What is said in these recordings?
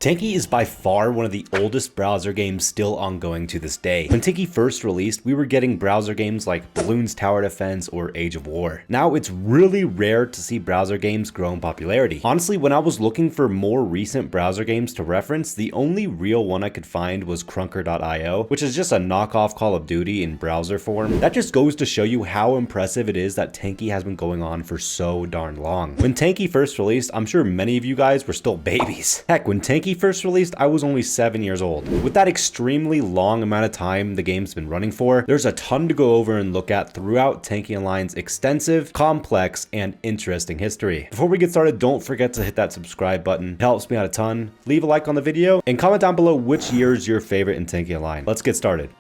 Tanki is by far one of the oldest browser games still ongoing to this day. When Tanki first released, we were getting browser games like Bloons Tower Defense or Age of War. Now it's really rare to see browser games grow in popularity. Honestly, when I was looking for more recent browser games to reference, the only real one I could find was Krunker.io, which is just a knockoff Call of Duty in browser form. That just goes to show you how impressive it is that Tanki has been going on for so darn long. When Tanki first released, I'm sure many of you guys were still babies. Heck, when Tanki first released, I was only 7 years old. With that extremely long amount of time the game's been running for, there's a ton to go over and look at throughout Tanki Online's extensive, complex, and interesting history. Before we get started, don't forget to hit that subscribe button. It helps me out a ton. Leave a like on the video and comment down below which year is your favorite in Tanki Online. Let's get started.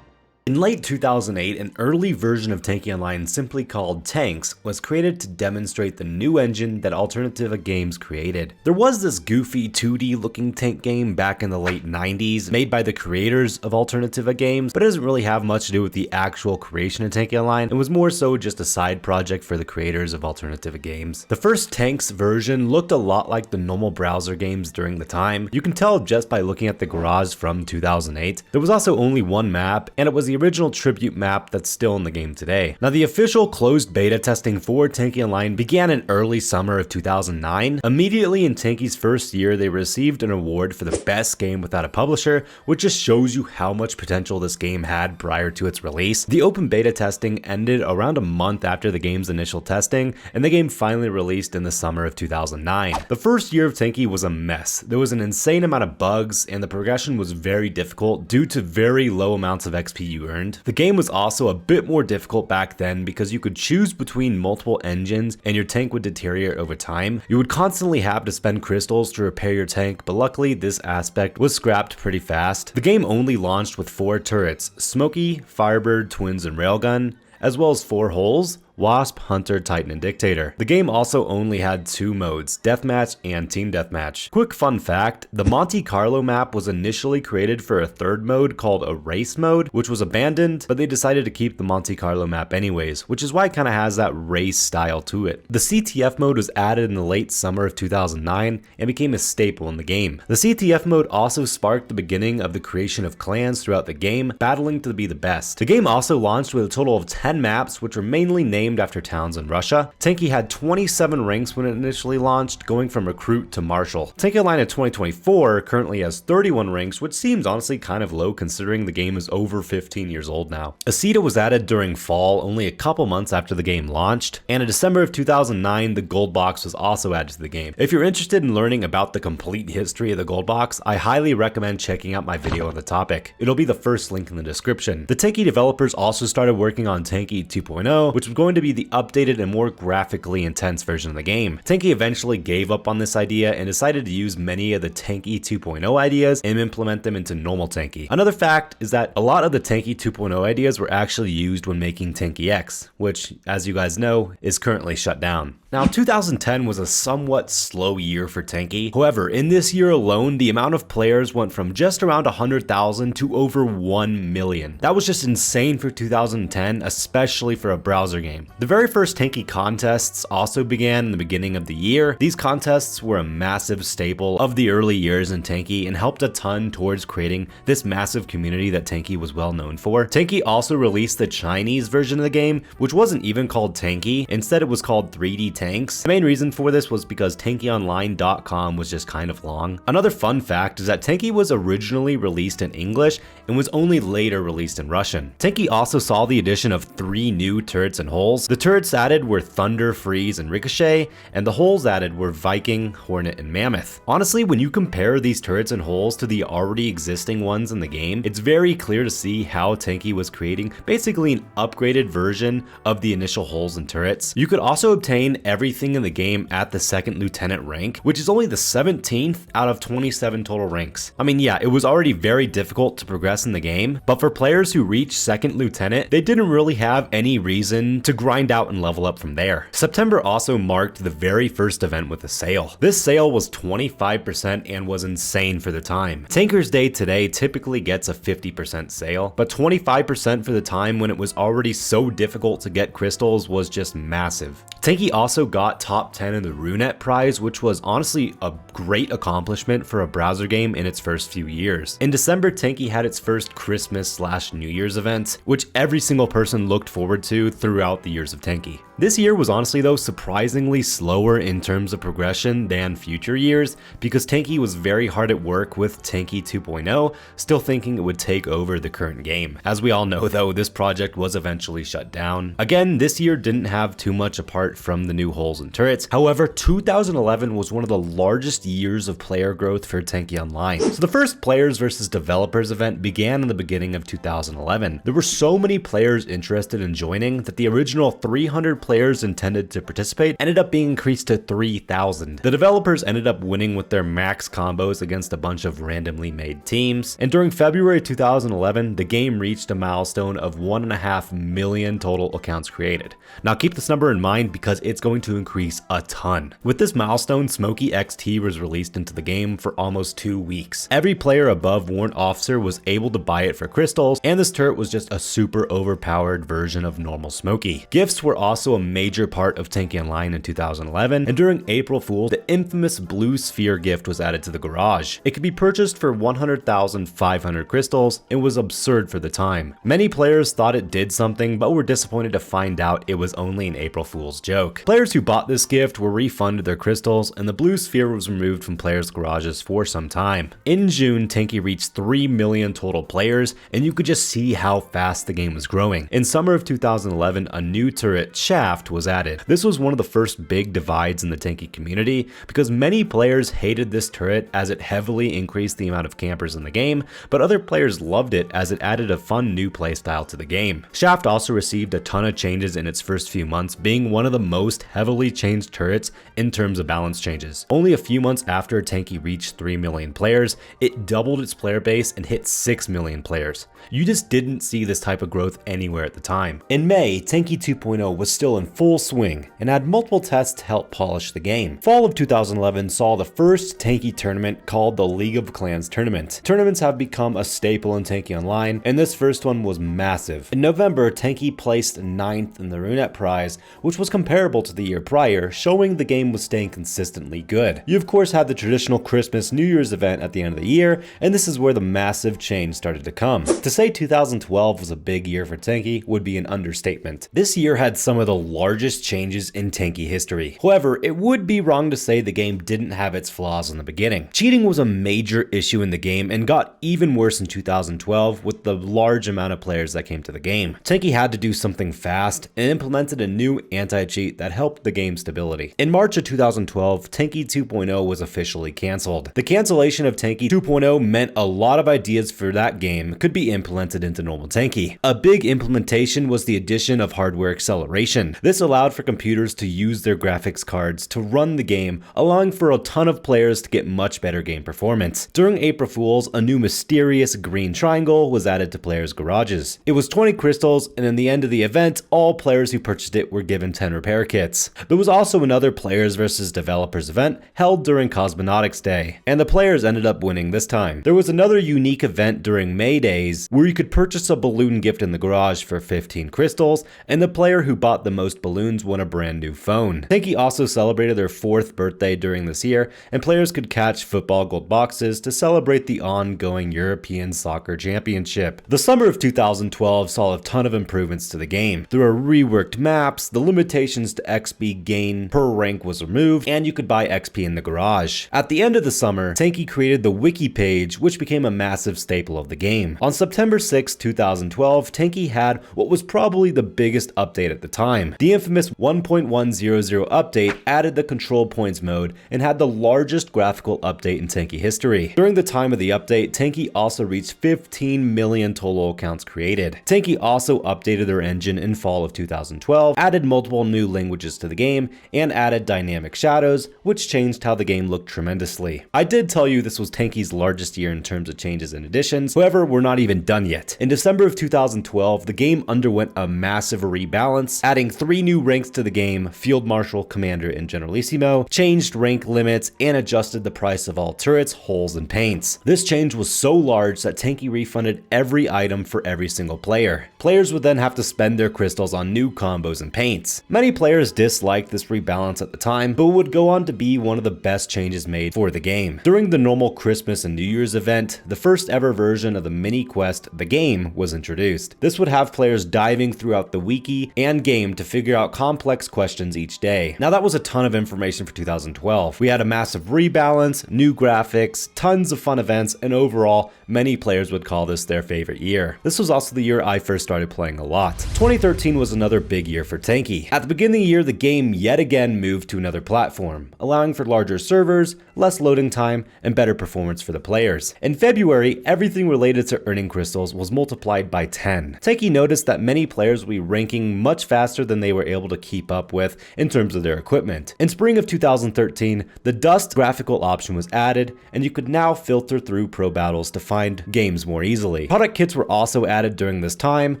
In late 2008, an early version of Tanki Online simply called Tanks was created to demonstrate the new engine that Alternativa Games created. There was this goofy 2D looking tank game back in the late 90s made by the creators of Alternativa Games, but it doesn't really have much to do with the actual creation of Tanki Online. It was more so just a side project for the creators of Alternativa Games. The first Tanks version looked a lot like the normal browser games during the time. You can tell just by looking at the garage from 2008. There was also only one map, and it was the original tribute map that's still in the game today. Now, the official closed beta testing for Tanki Online began in early summer of 2009. Immediately in Tanki's first year, they received an award for the best game without a publisher, which just shows you how much potential this game had prior to its release. The open beta testing ended around a month after the game's initial testing, and the game finally released in the summer of 2009. The first year of Tanki was a mess. There was an insane amount of bugs, and the progression was very difficult due to very low amounts of XP you earned. The game was also a bit more difficult back then because you could choose between multiple engines and your tank would deteriorate over time. You would constantly have to spend crystals to repair your tank, but luckily this aspect was scrapped pretty fast. The game only launched with 4 turrets: Smokey, Firebird, Twins, and Railgun, as well as 4 holes: Wasp, Hunter, Titan, and Dictator. The game also only had 2 modes, Deathmatch and Team Deathmatch. Quick fun fact, the Monte Carlo map was initially created for a third mode called a race mode, which was abandoned, but they decided to keep the Monte Carlo map anyways, which is why it kind of has that race style to it. The CTF mode was added in the late summer of 2009 and became a staple in the game. The CTF mode also sparked the beginning of the creation of clans throughout the game, battling to be the best. The game also launched with a total of 10 maps, which were mainly named after towns in Russia. Tanki had 27 ranks when it initially launched, going from recruit to marshal. Tanki Online in 2024 currently has 31 ranks, which seems honestly kind of low considering the game is over 15 years old now. Asita was added during fall, only a couple months after the game launched, and in December of 2009, the gold box was also added to the game. If you're interested in learning about the complete history of the gold box, I highly recommend checking out my video on the topic. It'll be the first link in the description. The Tanki developers also started working on Tanki 2.0, which was going to be the updated and more graphically intense version of the game. Tanki eventually gave up on this idea and decided to use many of the Tanki 2.0 ideas and implement them into normal Tanki. Another fact is that a lot of the Tanki 2.0 ideas were actually used when making Tanki X, which, as you guys know, is currently shut down. Now, 2010 was a somewhat slow year for Tanki. However, in this year alone, the amount of players went from just around 100,000 to over 1 million. That was just insane for 2010, especially for a browser game. The very first Tanki contests also began in the beginning of the year. These contests were a massive staple of the early years in Tanki and helped a ton towards creating this massive community that Tanki was well known for. Tanki also released the Chinese version of the game, which wasn't even called Tanki. Instead, it was called 3D Tanks. The main reason for this was because TankiOnline.com was just kind of long. Another fun fact is that Tanki was originally released in English and was only later released in Russian. Tanki also saw the addition of 3 new turrets and holes. The turrets added were Thunder, Freeze, and Ricochet, and the holes added were Viking, Hornet, and Mammoth. Honestly, when you compare these turrets and holes to the already existing ones in the game, it's very clear to see how Tanki was creating basically an upgraded version of the initial holes and turrets. You could also obtain everything in the game at the 2nd Lieutenant rank, which is only the 17th out of 27 total ranks. I mean, yeah, it was already very difficult to progress in the game, but for players who reached 2nd Lieutenant, they didn't really have any reason to grind out and level up from there. September also marked the very first event with a sale. This sale was 25% and was insane for the time. Tanker's Day today typically gets a 50% sale, but 25% for the time when it was already so difficult to get crystals was just massive. Tanki also got top 10 in the Runet prize, which was honestly a great accomplishment for a browser game in its first few years. In December, Tanki had its first Christmas/New Year's event, which every single person looked forward to throughout the years of Tanki. This year was honestly though surprisingly slower in terms of progression than future years because Tanki was very hard at work with Tanki 2.0, still thinking it would take over the current game. As we all know though, this project was eventually shut down. Again, this year didn't have too much apart from the new holes and turrets. However, 2011 was one of the largest years of player growth for Tanki Online. So the first players versus developers event began in the beginning of 2011. There were so many players interested in joining that the original 300 players intended to participate ended up being increased to 3,000. The developers ended up winning with their max combos against a bunch of randomly made teams, and during February 2011, the game reached a milestone of 1.5 million total accounts created. Now keep this number in mind because it's going to increase a ton. With this milestone, Smokey XT was released into the game for almost 2 weeks. Every player above Warrant Officer was able to buy it for crystals, and this turret was just a super overpowered version of normal Smokey. Gifts were also a major part of Tanki Online in 2011, and during April Fool's, the infamous blue sphere gift was added to the garage. It could be purchased for 100,500 crystals. It was absurd for the time. Many players thought it did something, but were disappointed to find out it was only an April Fool's joke. Players who bought this gift were refunded their crystals, and the blue sphere was removed from players' garages for some time. In June, Tanki reached 3 million total players, and you could just see how fast the game was growing. In summer of 2011, a new turret, Shaft, was added. This was one of the first big divides in the Tanki community because many players hated this turret as it heavily increased the amount of campers in the game, but other players loved it as it added a fun new playstyle to the game. Shaft also received a ton of changes in its first few months, being one of the most heavily changed turrets in terms of balance changes. Only a few months after Tanki reached 3 million players, it doubled its player base and hit 6 million players. You just didn't see this type of growth anywhere at the time. In May, Tanki 2.0 was still in full swing and had multiple tests to help polish the game. Fall of 2011 saw the first Tanki tournament called the League of Clans Tournament. Tournaments have become a staple in Tanki Online, and this first one was massive. In November, Tanki placed 9th in the Runet prize, which was comparable to the year prior, showing the game was staying consistently good. You of course had the traditional Christmas New Year's event at the end of the year, and this is where the massive change started to come. To say 2012 was a big year for Tanki would be an understatement. This year had some of the largest changes in Tanki history. However, it would be wrong to say the game didn't have its flaws in the beginning. Cheating was a major issue in the game and got even worse in 2012 with the large amount of players that came to the game. Tanki had to do something fast and implemented a new anti-cheat that helped the game's stability. In March of 2012, Tanki 2.0 was officially cancelled. The cancellation of Tanki 2.0 meant a lot of ideas for that game could be implemented into normal Tanki. A big implementation was the addition of hardware acceleration. This allowed for computers to use their graphics cards to run the game, allowing for a ton of players to get much better game performance. During April Fool's, a new mysterious green triangle was added to players' garages. It was 20 crystals, and in the end of the event, all players who purchased it were given 10 repair kits. There was also another players versus developers event held during Cosmonauts Day, and the players ended up winning this time. There was another unique event during May Days where you could purchase a balloon gift in the garage for 15 crystals, and the player who bought the most balloons won a brand new phone. Tanki also celebrated their 4th birthday during this year, and players could catch football gold boxes to celebrate the ongoing European Soccer Championship. The summer of 2012 saw a ton of improvements to the game. There were reworked maps, the limitations to XP gain per rank was removed, and you could buy XP in the garage. At the end of the summer, Tanki created the wiki page, which became a massive staple of the game. On September 6, 2012, Tanki had what was probably the biggest update at the time. The infamous 1.100 update added the control points mode and had the largest graphical update in Tanki history. During the time of the update, Tanki also reached 15 million total accounts created. Tanki also updated their engine in fall of 2012, added multiple new languages to the game, and added dynamic shadows, which changed how the game looked tremendously. I did tell you this was Tanki's largest year in terms of changes and additions, however, we're not even done yet. In December of 2012, the game underwent a massive rebalance, adding added 3 new ranks to the game: Field Marshal, Commander, and Generalissimo, changed rank limits, and adjusted the price of all turrets, hulls, and paints. This change was so large that Tanki refunded every item for every single player. Players would then have to spend their crystals on new combos and paints. Many players disliked this rebalance at the time, but would go on to be one of the best changes made for the game. During the normal Christmas and New Year's event, the first ever version of the mini quest, The Game, was introduced. This would have players diving throughout the wiki and game to figure out complex questions each day. Now that was a ton of information for 2012. We had a massive rebalance, new graphics, tons of fun events, and overall, many players would call this their favorite year. This was also the year I first started playing a lot. 2013 was another big year for Tanki. At the beginning of the year, the game yet again moved to another platform, allowing for larger servers, less loading time, and better performance for the players. In February, everything related to earning crystals was multiplied by 10. Tanki noticed that many players would be ranking much faster than they were able to keep up with in terms of their equipment. In spring of 2013, the Dust graphical option was added, and you could now filter through pro battles to find games more easily. Product kits were also added during this time,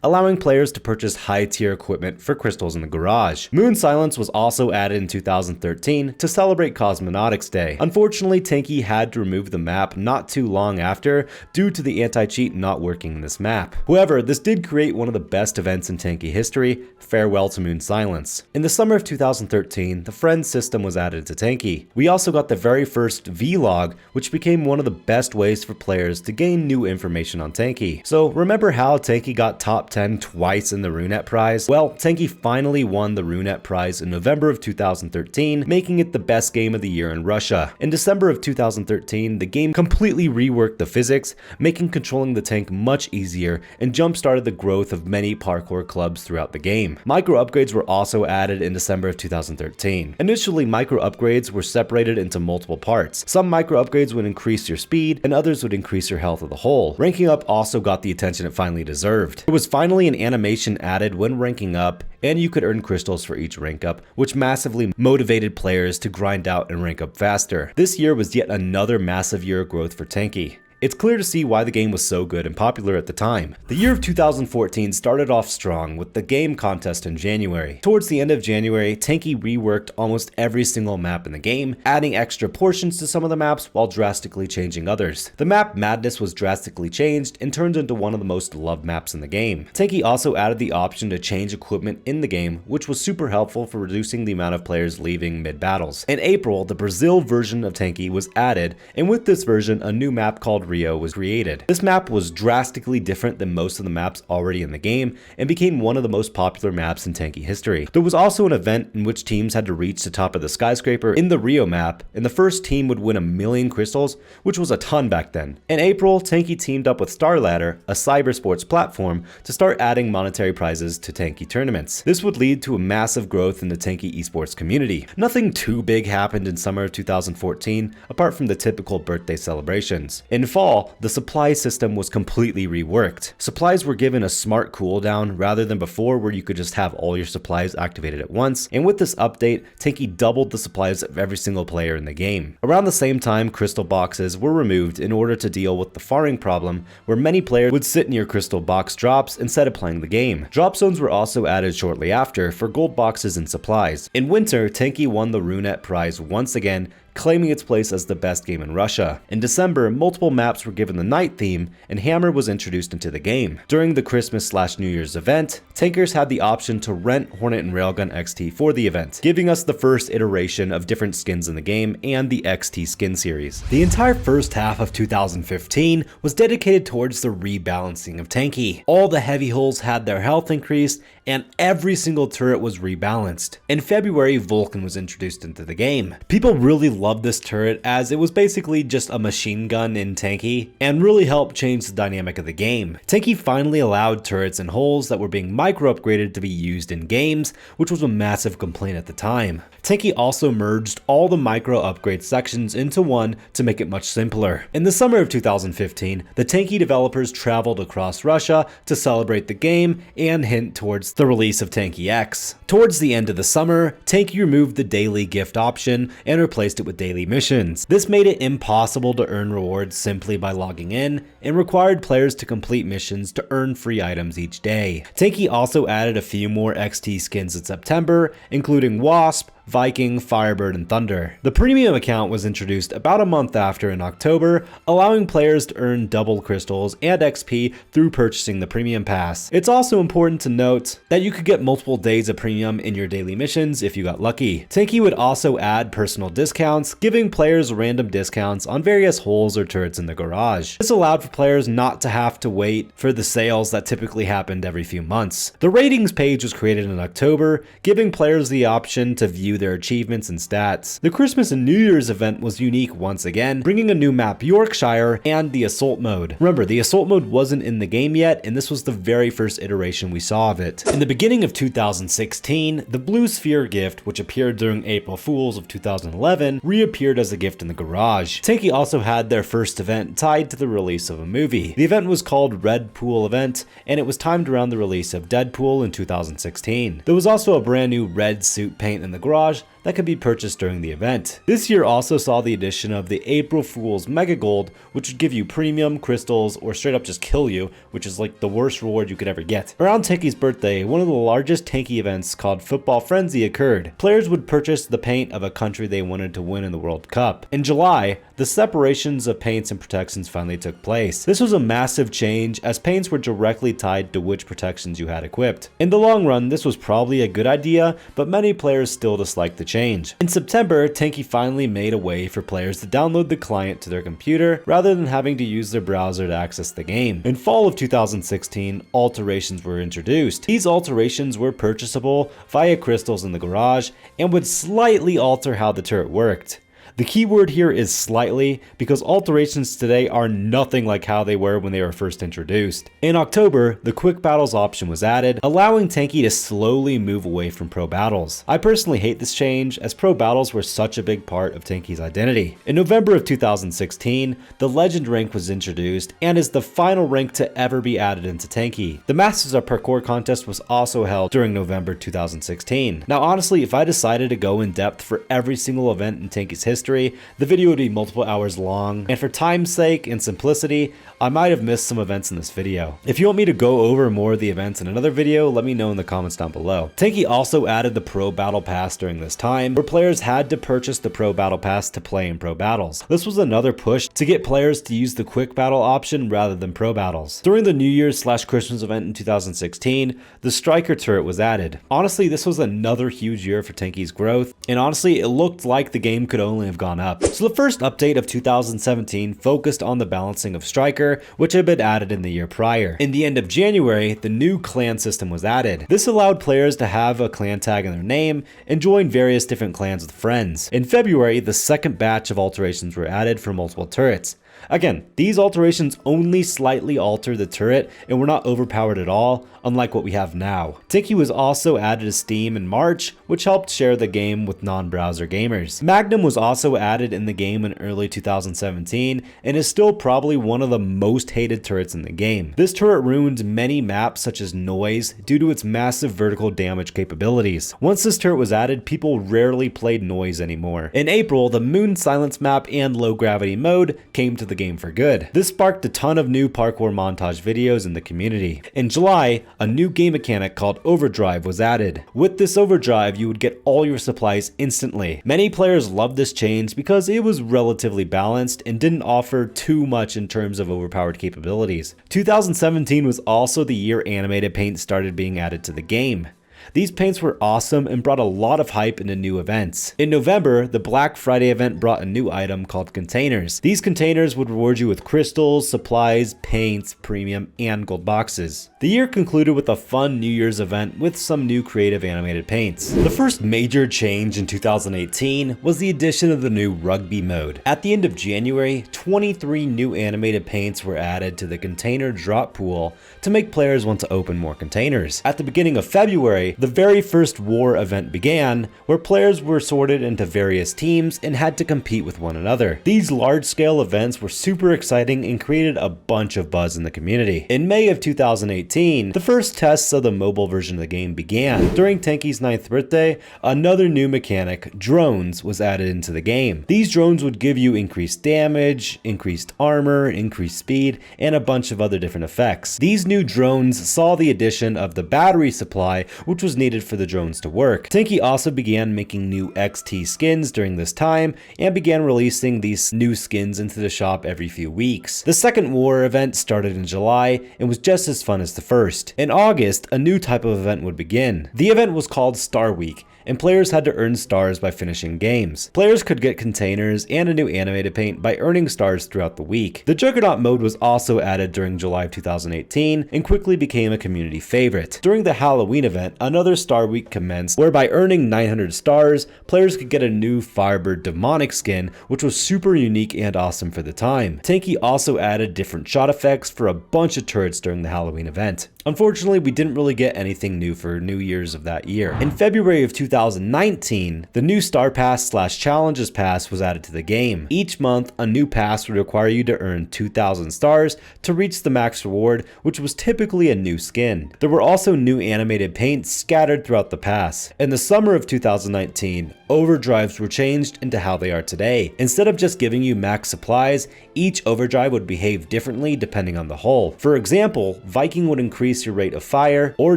allowing players to purchase high-tier equipment for crystals in the garage. Moon Silence was also added in 2013 to celebrate Cosmonautics Day. Unfortunately, Tanki had to remove the map not too long after due to the anti-cheat not working in this map. However, this did create one of the best events in Tanki history, Farewell to Moon Silence. In the summer of 2013, the Friends system was added to Tanki. We also got the very first vlog, which became one of the best ways for players to gain new information on Tanki. So remember how Tanki got top 10 twice in the Runet prize? Well, Tanki finally won the Runet prize in November of 2013, making it the best game of the year in Russia. In December of 2013, the game completely reworked the physics, making controlling the tank much easier, and jump-started the growth of many parkour clubs throughout the game. Micro upgrades were also added in December of 2013. Initially, micro upgrades were separated into multiple parts. Some micro upgrades would increase your speed, and others would increase your health of the whole. Ranking up also got the attention it finally deserved. There was finally an animation added when ranking up, and you could earn crystals for each rank up, which massively motivated players to grind out and rank up faster. This year was yet another massive year of growth for Tanki. It's clear to see why the game was so good and popular at the time. The year of 2014 started off strong with the game contest in January. Towards the end of January, Tanki reworked almost every single map in the game, adding extra portions to some of the maps while drastically changing others. The map Madness was drastically changed and turned into one of the most loved maps in the game. Tanki also added the option to change equipment in the game, which was super helpful for reducing the amount of players leaving mid-battles. In April, the Brazil version of Tanki was added, and with this version, a new map called Rio was created. This map was drastically different than most of the maps already in the game and became one of the most popular maps in Tanki history. There was also an event in which teams had to reach the top of the skyscraper in the Rio map, and the first team would win 1 million crystals, which was a ton back then. In April, Tanki teamed up with StarLadder, a cybersports platform, to start adding monetary prizes to Tanki tournaments. This would lead to a massive growth in the Tanki esports community. Nothing too big happened in summer of 2014, apart from the typical birthday celebrations. In fall, the supply system was completely reworked. Supplies were given a smart cooldown rather than before where you could just have all your supplies activated at once, and with this update, Tanki doubled the supplies of every single player in the game. Around the same time, crystal boxes were removed in order to deal with the farming problem where many players would sit near crystal box drops instead of playing the game. Drop zones were also added shortly after for gold boxes and supplies. In winter, Tanki won the Runet prize once again, claiming its place as the best game in Russia. In December, multiple maps were given the night theme, and Hammer was introduced into the game. During the Christmas/New Year's event, tankers had the option to rent Hornet and Railgun XT for the event, giving us the first iteration of different skins in the game and the XT skin series. The entire first half of 2015 was dedicated towards the rebalancing of Tanki. All the heavy hulls had their health increased, and every single turret was rebalanced. In February, Vulcan was introduced into the game. People really loved this turret as it was basically just a machine gun in Tanki and really helped change the dynamic of the game. Tanki finally allowed turrets and hulls that were being micro upgraded to be used in games, which was a massive complaint at the time. Tanki also merged all the micro upgrade sections into one to make it much simpler. In the summer of 2015, the Tanki developers traveled across Russia to celebrate the game and hint towards the release of Tanki X. Towards the end of the summer, Tanki removed the daily gift option and replaced it with with daily missions. This made it impossible to earn rewards simply by logging in and required players to complete missions to earn free items each day. Tanki also added a few more XT skins in September, including Wasp, Viking, Firebird, and Thunder. The premium account was introduced about a month after in October, allowing players to earn double crystals and XP through purchasing the premium pass. It's also important to note that you could get multiple days of premium in your daily missions if you got lucky. Tanki would also add personal discounts, giving players random discounts on various holes or turrets in the garage. This allowed for players not to have to wait for the sales that typically happened every few months. The ratings page was created in October, giving players the option to view their achievements and stats. The Christmas and New Year's event was unique once again, bringing a new map Yorkshire and the Assault mode. Remember, the Assault mode wasn't in the game yet, and this was the very first iteration we saw of it. In the beginning of 2016, the Blue Sphere gift, which appeared during April Fools of 2011, reappeared as a gift in the garage. Tanki also had their first event tied to the release of a movie. The event was called Red Pool Event, and it was timed around the release of Deadpool in 2016. There was also a brand new red suit paint in the garage that could be purchased during the event. This year also saw the addition of the April Fool's Mega Gold, which would give you premium, crystals, or straight up just kill you, which is like the worst reward you could ever get. Around Tanki's birthday, one of the largest Tanki events called Football Frenzy occurred. Players would purchase the paint of a country they wanted to win in the World Cup. In July, the separations of paints and protections finally took place. This was a massive change, as paints were directly tied to which protections you had equipped. In the long run, this was probably a good idea, but many players still disliked the change. In September, Tanki finally made a way for players to download the client to their computer rather than having to use their browser to access the game. In fall of 2016, alterations were introduced. These alterations were purchasable via crystals in the garage and would slightly alter how the turret worked. The key word here is slightly, because alterations today are nothing like how they were when they were first introduced. In October, the quick battles option was added, allowing Tanki to slowly move away from pro battles. I personally hate this change, as pro battles were such a big part of Tanki's identity. In November of 2016, the Legend rank was introduced and is the final rank to ever be added into Tanki. The Masters of Parkour contest was also held during November 2016. Now honestly, if I decided to go in depth for every single event in Tanki's history, the video would be multiple hours long, and for time's sake and simplicity, I might have missed some events in this video. If you want me to go over more of the events in another video, let me know in the comments down below. Tanki also added the Pro Battle Pass during this time, where players had to purchase the Pro Battle Pass to play in Pro Battles. This was another push to get players to use the Quick Battle option rather than Pro Battles. During the New Year's/Christmas event in 2016, the Striker turret was added. Honestly, this was another huge year for Tanki's growth, and honestly, it looked like the game could only have gone up. So the first update of 2017 focused on the balancing of Striker, which had been added in the year prior. In the end of January, the new clan system was added. This allowed players to have a clan tag in their name and join various different clans with friends. In February, the second batch of alterations were added for multiple turrets. Again, these alterations only slightly alter the turret and were not overpowered at all, unlike what we have now. Tanki was also added to Steam in March, which helped share the game with non-browser gamers. Magnum was also added in the game in early 2017 and is still probably one of the most hated turrets in the game. This turret ruined many maps such as Noise due to its massive vertical damage capabilities. Once this turret was added, people rarely played Noise anymore. In April, the Moon Silence map and low gravity mode came to the game for good. This sparked a ton of new parkour montage videos in the community. In July, a new game mechanic called overdrive was added. With this overdrive, you would get all your supplies instantly. Many players loved this change because it was relatively balanced and didn't offer too much in terms of overpowered capabilities. 2017 was also the year animated paint started being added to the game. These paints were awesome and brought a lot of hype into new events. In November, the Black Friday event brought a new item called containers. These containers would reward you with crystals, supplies, paints, premium, and gold boxes. The year concluded with a fun New Year's event with some new creative animated paints. The first major change in 2018 was the addition of the new rugby mode. At the end of January, 23 new animated paints were added to the container drop pool to make players want to open more containers. At the beginning of February, the very first war event began, where players were sorted into various teams and had to compete with one another. These large-scale events were super exciting and created a bunch of buzz in the community. In May of 2018, the first tests of the mobile version of the game began. During Tanki's 9th birthday, another new mechanic, drones, was added into the game. These drones would give you increased damage, increased armor, increased speed, and a bunch of other different effects. These new drones saw the addition of the battery supply, which was needed for the drones to work. Tanki also began making new XT skins during this time and began releasing these new skins into the shop every few weeks. The second war event started in July and was just as fun as the first. In August, a new type of event would begin. The event was called Star Week, and players had to earn stars by finishing games. Players could get containers and a new animated paint by earning stars throughout the week. The Juggernaut mode was also added during July of 2018 and quickly became a community favorite. During the Halloween event, another Star Week commenced, where by earning 900 stars, players could get a new Firebird demonic skin, which was super unique and awesome for the time. Tanki also added different shot effects for a bunch of turrets during the Halloween event. Unfortunately, we didn't really get anything new for New Year's of that year. In February of 2019, the new Star Pass / Challenges Pass was added to the game. Each month, a new pass would require you to earn 2,000 stars to reach the max reward, which was typically a new skin. There were also new animated paints scattered throughout the pass. In the summer of 2019, overdrives were changed into how they are today. Instead of just giving you max supplies, each overdrive would behave differently depending on the hull. For example, Viking would increase your rate of fire or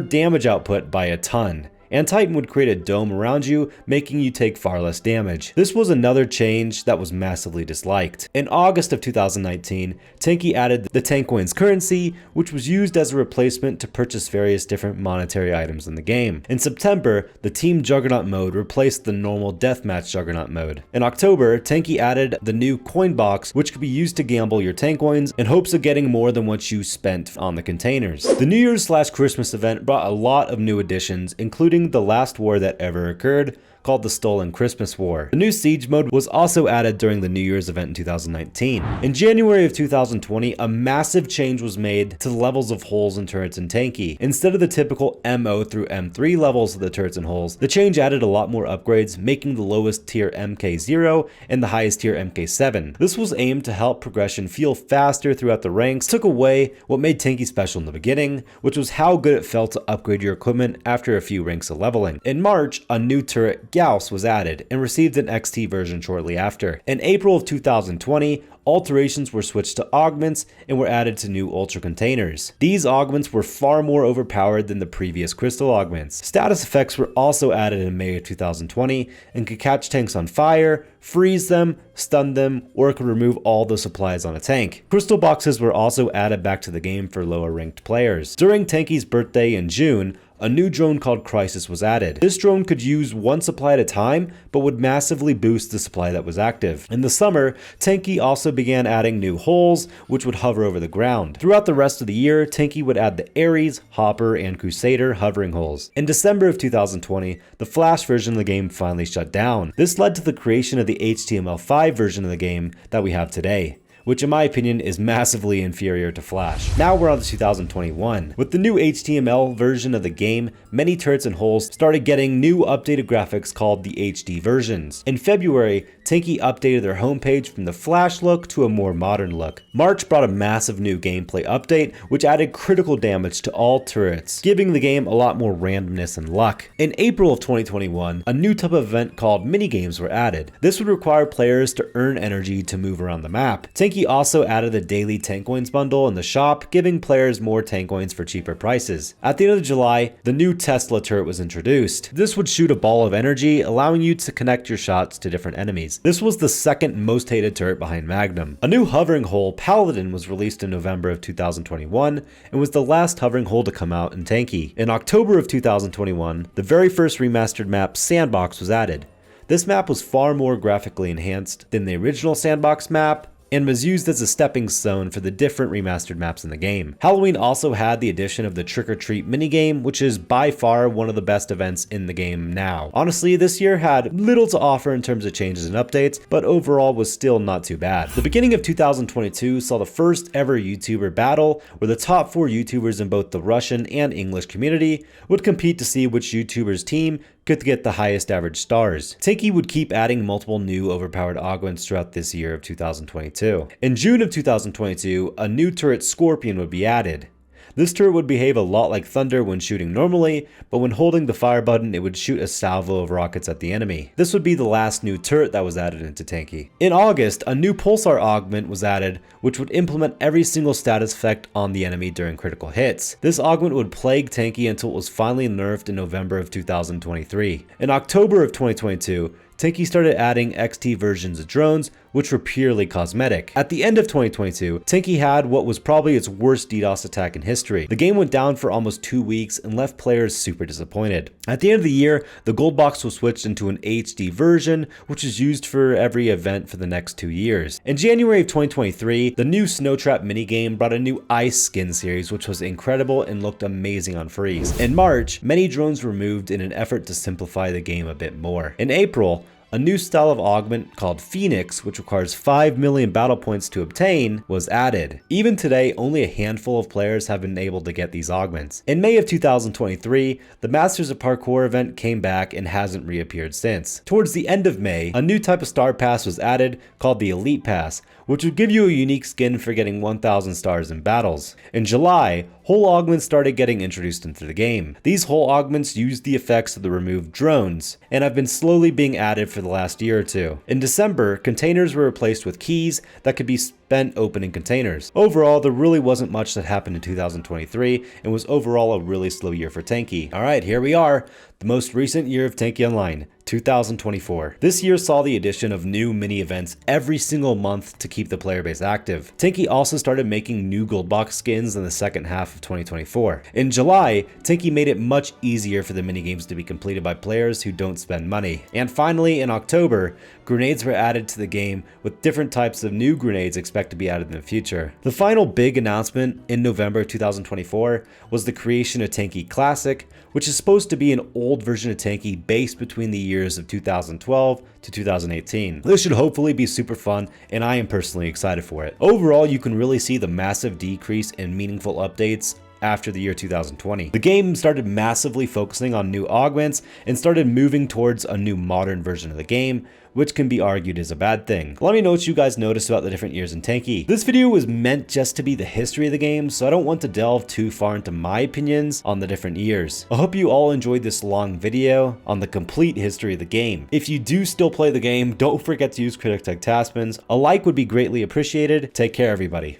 damage output by a ton, and Titan would create a dome around you, making you take far less damage. This was another change that was massively disliked. In August of 2019, Tanki added the Tankoins currency, which was used as a replacement to purchase various different monetary items in the game. In September, the Team Juggernaut mode replaced the normal Deathmatch Juggernaut mode. In October, Tanki added the new coin box, which could be used to gamble your Tankoins in hopes of getting more than what you spent on the containers. The New Year's / Christmas event brought a lot of new additions, including the last war that ever occurred, called the Stolen Christmas War. The new Siege mode was also added during the New Year's event in 2019. In January of 2020, a massive change was made to the levels of holes and turrets in Tanki. Instead of the typical MO through M3 levels of the turrets and holes, the change added a lot more upgrades, making the lowest tier MK0 and the highest tier MK7. This was aimed to help progression feel faster throughout the ranks, took away what made Tanki special in the beginning, which was how good it felt to upgrade your equipment after a few ranks of leveling. In March, a new turret, Gauss, was added and received an XT version shortly after. In April of 2020, alterations were switched to augments and were added to new ultra containers. These augments were far more overpowered than the previous crystal augments. Status effects were also added in May of 2020 and could catch tanks on fire, freeze them, stun them, or could remove all the supplies on a tank. Crystal boxes were also added back to the game for lower ranked players. During Tanki's birthday in June, a new drone called Crisis was added. This drone could use one supply at a time, but would massively boost the supply that was active. In the summer, Tanki also began adding new holes, which would hover over the ground. Throughout the rest of the year, Tanki would add the Ares, Hopper, and Crusader hovering holes. In December of 2020, the Flash version of the game finally shut down. This led to the creation of the HTML5 version of the game that we have today, which in my opinion is massively inferior to Flash. Now we're on to 2021. With the new HTML version of the game, many turrets and holes started getting new updated graphics called the HD versions. In February, Tanki updated their homepage from the Flash look to a more modern look. March brought a massive new gameplay update, which added critical damage to all turrets, giving the game a lot more randomness and luck. In April of 2021, a new type of event called minigames were added. This would require players to earn energy to move around the map. Tanki also added the daily Tankoins bundle in the shop, giving players more Tankoins for cheaper prices. At the end of July, the new Tesla turret was introduced. This would shoot a ball of energy, allowing you to connect your shots to different enemies. This was the second most hated turret behind Magnum. A new hovering hole, Paladin, was released in November of 2021 and was the last hovering hole to come out in Tanki. In October of 2021, the very first remastered map, Sandbox, was added. This map was far more graphically enhanced than the original Sandbox map, and was used as a stepping stone for the different remastered maps in the game. Halloween also had the addition of the Trick or Treat minigame, which is by far one of the best events in the game now. Honestly, this year had little to offer in terms of changes and updates, but overall was still not too bad. The beginning of 2022 saw the first ever YouTuber battle, where the top 4 YouTubers in both the Russian and English community would compete to see which YouTuber's team could get the highest average stars. Tanki would keep adding multiple new overpowered augments throughout this year of 2022. In June of 2022, a new turret Scorpion would be added. This turret would behave a lot like Thunder when shooting normally, but when holding the fire button it would shoot a salvo of rockets at the enemy. This would be the last new turret that was added into Tanki. In August, a new Pulsar augment was added, which would implement every single status effect on the enemy during critical hits. This augment would plague Tanki until it was finally nerfed in November of 2023. In October of 2022, Tanki started adding XT versions of drones, which were purely cosmetic. At the end of 2022, Tanki had what was probably its worst DDoS attack in history. The game went down for almost 2 weeks and left players super disappointed. At the end of the year, the gold box was switched into an HD version, which is used for every event for the next 2 years. In January of 2023, the new Snow Trap minigame brought a new ice skin series, which was incredible and looked amazing on freeze. In March, many drones were removed in an effort to simplify the game a bit more. In April, a new style of augment called Phoenix, which requires 5 million battle points to obtain, was added. Even today, only a handful of players have been able to get these augments. In May of 2023, the Masters of Parkour event came back and hasn't reappeared since. Towards the end of May, a new type of star pass was added called the Elite Pass, which would give you a unique skin for getting 1,000 stars in battles. In July, whole augments started getting introduced into the game. These whole augments used the effects of the removed drones, and have been slowly being added for the last year or two. In December, containers were replaced with keys that could be spent opening containers. Overall, there really wasn't much that happened in 2023, and was overall a really slow year for Tanki. Alright, here we are, the most recent year of Tanki Online, 2024. This year saw the addition of new mini events every single month to keep the player base active. Tanki also started making new gold box skins in the second half of 2024. In July, Tanki made it much easier for the mini games to be completed by players who don't spend money. And finally, in October, grenades were added to the game, with different types of new grenades expected to be added in the future. The final big announcement in November 2024 was the creation of Tanki Classic, which is supposed to be an old version of Tanki based between the years of 2012 to 2018. This should hopefully be super fun, and I am personally excited for it. Overall, you can really see the massive decrease in meaningful updates after the year 2020. The game started massively focusing on new augments and started moving towards a new modern version of the game, which can be argued is a bad thing. Let me know what you guys noticed about the different years in Tanki. This video was meant just to be the history of the game, so I don't want to delve too far into my opinions on the different years. I hope you all enjoyed this long video on the complete history of the game. If you do still play the game, don't forget to use critics like Taspens. A like would be greatly appreciated. Take care, everybody.